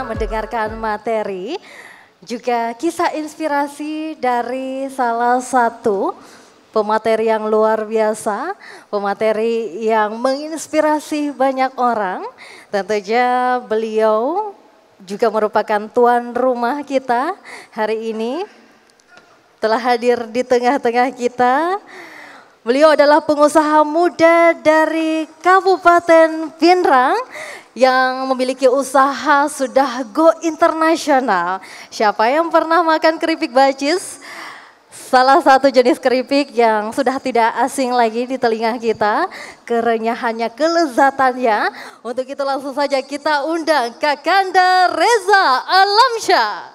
mendengarkan materi, juga kisah inspirasi dari salah satu pemateri yang luar biasa, pemateri yang menginspirasi banyak orang. Tentunya beliau juga merupakan tuan rumah kita hari ini, telah hadir di tengah-tengah kita. Beliau adalah pengusaha muda dari Kabupaten Pinrang yang memiliki usaha sudah go internasional. Siapa yang pernah makan keripik bacis? Salah satu jenis keripik yang sudah tidak asing lagi di telinga kita, kerenyahannya, kelezatannya. Untuk itu langsung saja kita undang Kakanda Reza Alamsyah.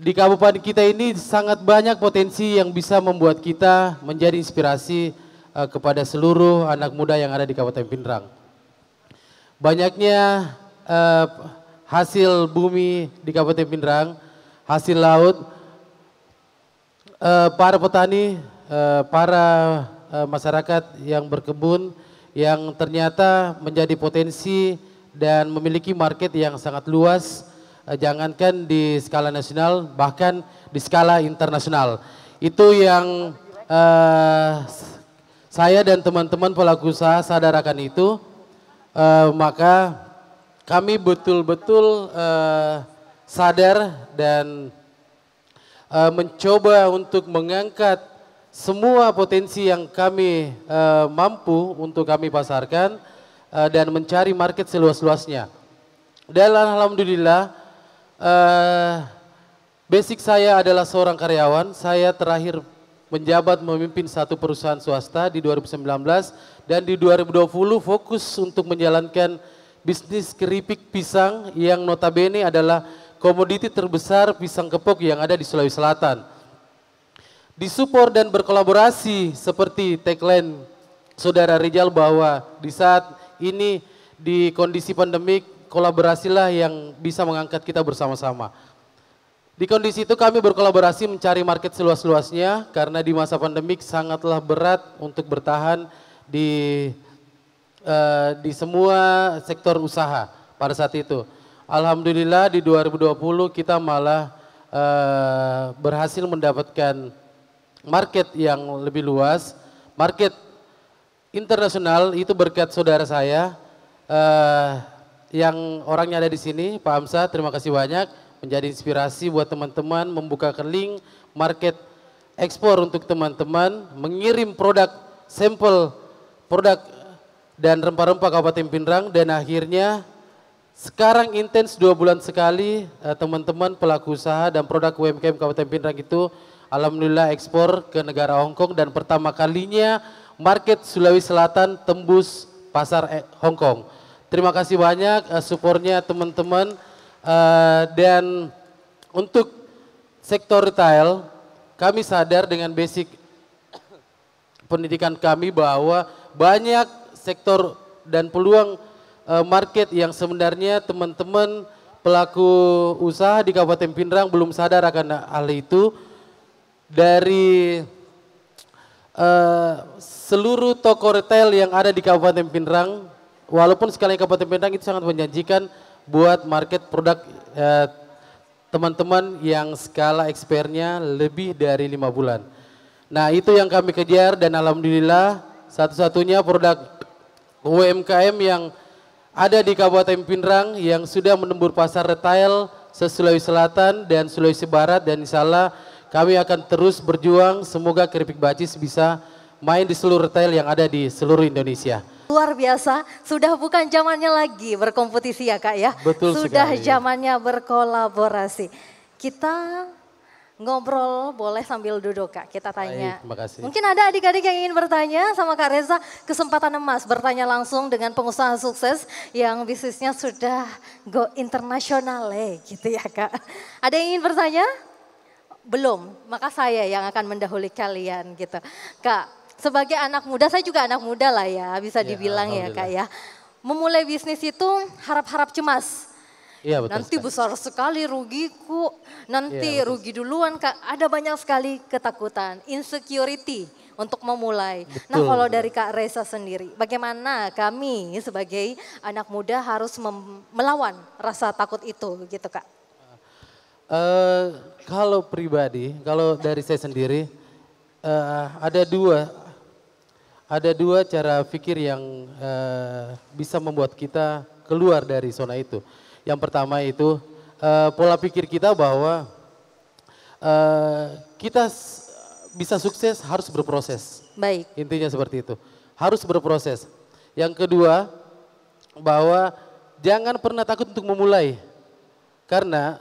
Di kabupaten kita ini sangat banyak potensi yang bisa membuat kita menjadi inspirasi kepada seluruh anak muda yang ada di Kabupaten Pinrang. Banyaknya hasil bumi di Kabupaten Pinrang, hasil laut, para petani, para masyarakat yang berkebun yang ternyata menjadi potensi dan memiliki market yang sangat luas. Jangankan di skala nasional, bahkan di skala internasional. Itu yang saya dan teman-teman pelaku usaha sadar akan itu. Maka kami betul-betul sadar dan mencoba untuk mengangkat semua potensi yang kami mampu untuk kami pasarkan dan mencari market seluas-luasnya. Dan alhamdulillah, basic saya adalah seorang karyawan. Saya terakhir menjabat memimpin satu perusahaan swasta di 2019 dan di 2020 fokus untuk menjalankan bisnis keripik pisang yang notabene adalah komoditi terbesar pisang kepok yang ada di Sulawesi Selatan. Disupport dan berkolaborasi seperti tagline Saudara Rizal bahwa di saat ini di kondisi pandemik, kolaborasilah yang bisa mengangkat kita bersama-sama. Di kondisi itu kami berkolaborasi mencari market seluas-luasnya karena di masa pandemik sangatlah berat untuk bertahan di semua sektor usaha pada saat itu. Alhamdulillah di 2020 kita malah berhasil mendapatkan market yang lebih luas, market internasional. Itu berkat saudara saya yang orangnya ada di sini, Pak Hamzah. Terima kasih banyak, menjadi inspirasi buat teman-teman, membuka link market ekspor untuk teman-teman, mengirim produk, sampel produk dan rempah-rempah Kabupaten Pinrang, dan akhirnya sekarang intens 2 bulan sekali teman-teman pelaku usaha dan produk UMKM Kabupaten Pinrang itu alhamdulillah ekspor ke negara Hong Kong, dan pertama kalinya market Sulawesi Selatan tembus pasar Hong Kong. Terima kasih banyak supportnya teman-teman, dan untuk sektor retail kami sadar dengan basic pendidikan kami bahwa banyak sektor dan peluang market yang sebenarnya teman-teman pelaku usaha di Kabupaten Pinrang belum sadar akan hal itu. Dari seluruh toko retail yang ada di Kabupaten Pinrang, walaupun sekali Kabupaten Pinrang itu sangat menjanjikan buat market produk teman-teman yang skala expertnya lebih dari 5 bulan. Nah itu yang kami kejar, dan alhamdulillah satu-satunya produk UMKM yang ada di Kabupaten Pinrang yang sudah menembus pasar retail se-Sulawesi Selatan dan Sulawesi Barat, dan insya Allah kami akan terus berjuang semoga keripik bacis bisa main di seluruh retail yang ada di seluruh Indonesia. Luar biasa, sudah bukan zamannya lagi berkompetisi ya Kak ya. Betul sudah sekali. Zamannya berkolaborasi. Kita ngobrol boleh sambil duduk Kak, kita tanya. Baik, terima kasih. Mungkin ada adik-adik yang ingin bertanya sama Kak Reza, kesempatan emas bertanya langsung dengan pengusaha sukses yang bisnisnya sudah go internasional gitu ya Kak. Ada yang ingin bertanya? Belum, maka saya yang akan mendahului kalian gitu. Kak, sebagai anak muda, saya juga anak muda lah ya, bisa dibilang ya Kak ya. Memulai bisnis itu harap-harap cemas. Iya betul Nanti sekali. besar sekali rugiku, nanti Iya betul. rugi duluan Kak. Ada banyak sekali ketakutan, insecurity untuk memulai. Nah Betul kalau dari sekali. Kak Reza sendiri, bagaimana kami sebagai anak muda harus melawan rasa takut itu gitu Kak? Eh, Kalau pribadi, kalau dari saya sendiri, ada dua cara pikir yang bisa membuat kita keluar dari zona itu. Yang pertama itu pola pikir kita bahwa kita bisa sukses harus berproses. Baik, Intinya seperti itu. Harus berproses. Yang kedua, bahwa jangan pernah takut untuk memulai. Karena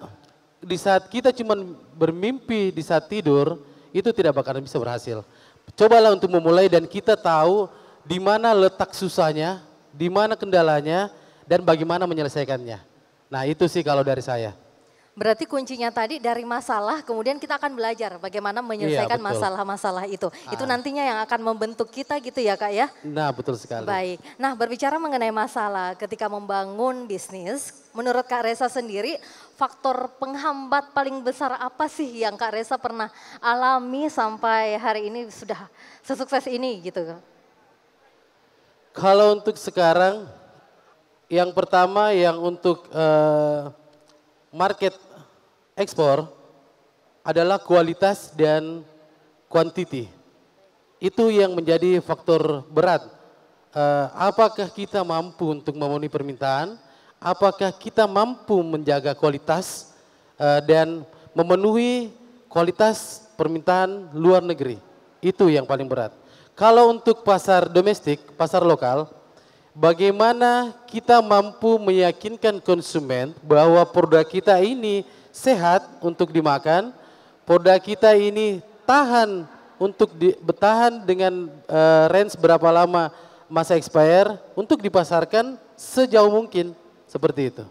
di saat kita cuma bermimpi di saat tidur, itu tidak bakalan bisa berhasil. Cobalah untuk memulai dan kita tahu di mana letak susahnya, di mana kendalanya, dan bagaimana menyelesaikannya. Nah itu sih kalau dari saya. berarti kuncinya tadi dari masalah, kemudian kita akan belajar bagaimana menyelesaikan Betul. masalah-masalah itu. Itu nantinya yang akan membentuk kita gitu ya Kak ya? Nah betul sekali. Baik, nah berbicara mengenai masalah ketika membangun bisnis, menurut Kak Reza sendiri faktor penghambat paling besar apa sih yang Kak Reza pernah alami sampai hari ini sudah sesukses ini gitu? Kalau untuk sekarang, yang pertama yang untuk market ekspor adalah kualitas dan quantity. Itu yang menjadi faktor berat. Apakah kita mampu untuk memenuhi permintaan? Apakah kita mampu menjaga kualitas dan memenuhi kualitas permintaan luar negeri? Itu yang paling berat. Kalau untuk pasar domestik, pasar lokal, bagaimana kita mampu meyakinkan konsumen bahwa produk kita ini sehat untuk dimakan, produk kita ini tahan untuk bertahan dengan range berapa lama masa expire untuk dipasarkan sejauh mungkin, seperti itu.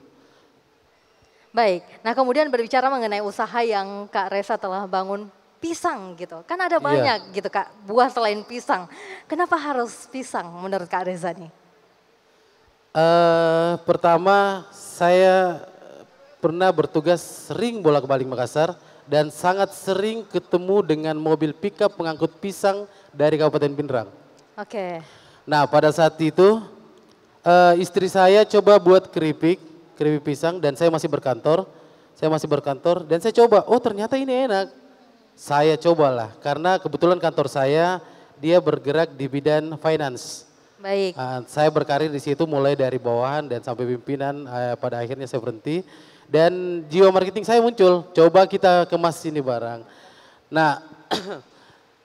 Baik, nah kemudian berbicara mengenai usaha yang Kak Reza telah bangun pisang gitu. Kan ada banyak gitu Kak, buah selain pisang. Kenapa harus pisang menurut Kak Reza nih? Pertama, saya pernah bertugas sering bolak-balik Makassar dan sangat sering ketemu dengan mobil pickup pengangkut pisang dari Kabupaten Pindrang. Oke. Nah, pada saat itu istri saya coba buat keripik pisang dan saya masih berkantor. Dan saya coba, oh ternyata ini enak. Saya cobalah karena kebetulan kantor saya dia bergerak di bidang finance. Baik. Saya berkarir di situ mulai dari bawahan dan sampai pimpinan, pada akhirnya saya berhenti. Dan jiwa marketing saya muncul, coba kita kemas ini barang. Nah,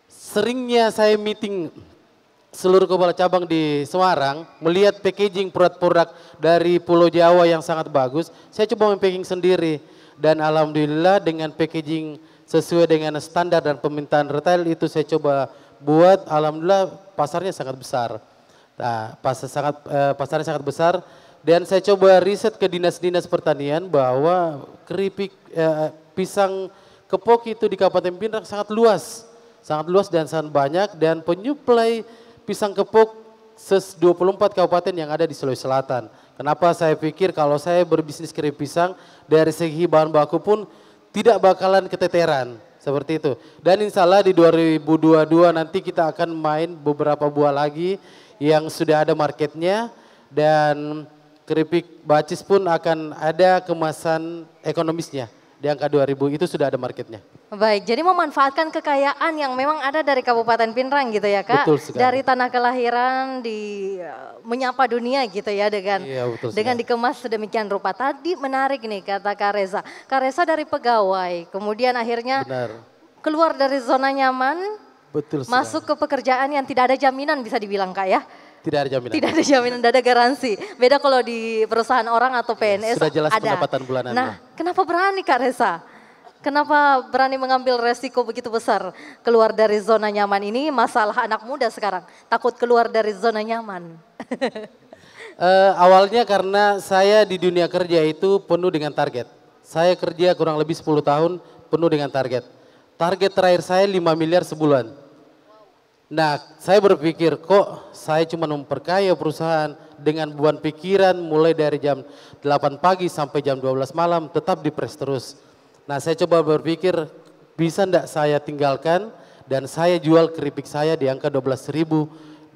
seringnya saya meeting seluruh kepala cabang di Semarang, melihat packaging produk-produk dari Pulau Jawa yang sangat bagus, saya coba mempacking sendiri. Dan alhamdulillah dengan packaging sesuai dengan standar dan permintaan retail itu saya coba buat, alhamdulillah pasarnya sangat besar. Nah, pasarnya sangat besar dan saya coba riset ke dinas-dinas pertanian bahwa keripik pisang kepok itu di Kabupaten Pindrang sangat luas dan sangat banyak dan penyuplai pisang kepok 24 kabupaten yang ada di Sulawesi Selatan. Kenapa saya pikir kalau saya berbisnis keripik pisang dari segi bahan baku pun tidak bakalan keteteran seperti itu. Dan insya Allah di 2022 nanti kita akan main beberapa buah lagi yang sudah ada marketnya dan keripik bacis pun akan ada kemasan ekonomisnya di angka 2000 itu sudah ada marketnya. Baik, jadi memanfaatkan kekayaan yang memang ada dari Kabupaten Pindrang gitu ya Kak. Betul sekali. Dari tanah kelahiran menyapa dunia gitu ya dengan dikemas sedemikian rupa. Tadi menarik nih kata Kak Reza. Kak Reza dari pegawai, kemudian akhirnya keluar dari zona nyaman. Betul sekali. Masuk ke pekerjaan yang tidak ada jaminan bisa dibilang Kak ya. Tidak ada jaminan. Tidak ada jaminan, tidak ada garansi. Beda kalau di perusahaan orang atau PNS sudah jelas ada. pendapatan bulanan. Nah, kenapa berani Kak Reza? Kenapa berani mengambil resiko begitu besar keluar dari zona nyaman ini? Masalah anak muda sekarang takut keluar dari zona nyaman. Awalnya karena saya di dunia kerja itu penuh dengan target. Saya kerja kurang lebih 10 tahun penuh dengan target. Target terakhir saya 5 miliar sebulan. Nah, saya berpikir kok saya cuma memperkaya perusahaan dengan beban pikiran mulai dari jam 8 pagi sampai jam 12 malam tetap dipres terus. Nah saya coba berpikir bisa enggak saya tinggalkan dan saya jual keripik saya di angka 12.000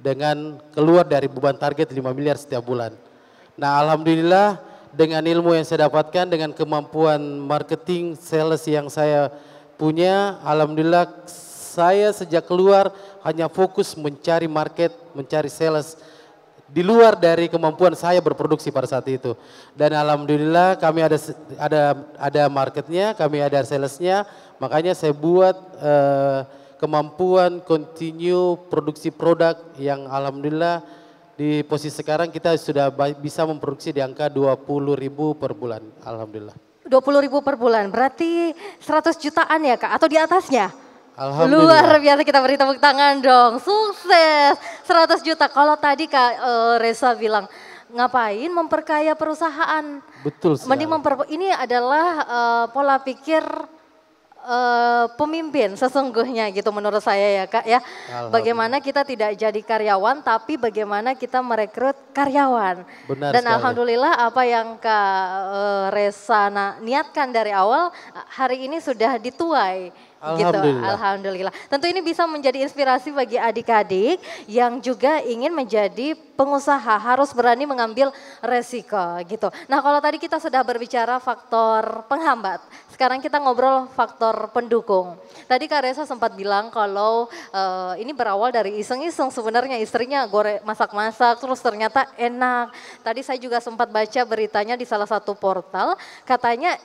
dengan keluar dari beban target 5 miliar setiap bulan. Nah alhamdulillah dengan ilmu yang saya dapatkan, dengan kemampuan marketing, sales yang saya punya, alhamdulillah saya sejak keluar hanya fokus mencari market, mencari sales di luar dari kemampuan saya berproduksi pada saat itu. Dan alhamdulillah kami ada marketnya, kami ada salesnya, makanya saya buat kemampuan continue produksi produk yang alhamdulillah di posisi sekarang kita sudah bisa memproduksi di angka 20.000 per bulan, alhamdulillah. 20.000 per bulan, berarti 100 jutaan ya Kak, atau di atasnya? Alhamdulillah. Luar biasa, kita beri tepuk tangan dong, sukses 100 juta. Kalau tadi Kak Reza bilang, ngapain memperkaya perusahaan? Betul sekali. Ini adalah pola pikir pemimpin sesungguhnya gitu menurut saya ya Kak ya. Bagaimana kita tidak jadi karyawan tapi bagaimana kita merekrut karyawan. Benar Dan sekali. alhamdulillah apa yang Kak Reza niatkan dari awal hari ini sudah dituai. Gitu. Alhamdulillah. Tentu ini bisa menjadi inspirasi bagi adik-adik yang juga ingin menjadi pengusaha, harus berani mengambil resiko gitu. Nah kalau tadi kita sudah berbicara faktor penghambat, sekarang kita ngobrol faktor pendukung. Tadi Kak Reza sempat bilang kalau ini berawal dari iseng-iseng, sebenarnya istrinya masak-masak terus ternyata enak. Tadi saya juga sempat baca beritanya di salah satu portal, katanya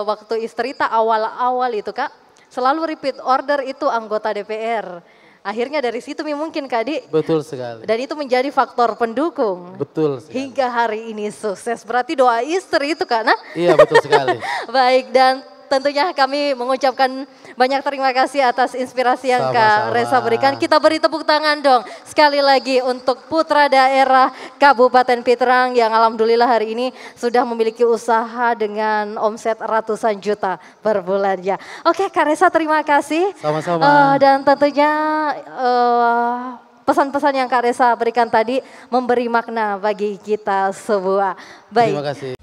waktu istri tak awal-awal itu Kak, selalu repeat order itu anggota DPR. Akhirnya dari situ mungkin Kak Di. Betul sekali. Dan itu menjadi faktor pendukung. Betul sekali. Hingga hari ini sukses. Berarti doa istri itu Kak, nah? Iya betul sekali. Baik, dan tentunya kami mengucapkan banyak terima kasih atas inspirasi yang Kak Reza berikan. Kita beri tepuk tangan dong sekali lagi untuk putra daerah Kabupaten Pitrang yang alhamdulillah hari ini sudah memiliki usaha dengan omset ratusan juta per bulannya. Oke Kak Reza, terima kasih. Sama-sama. Dan tentunya pesan-pesan yang Kak Reza berikan tadi memberi makna bagi kita semua. Baik. Terima kasih.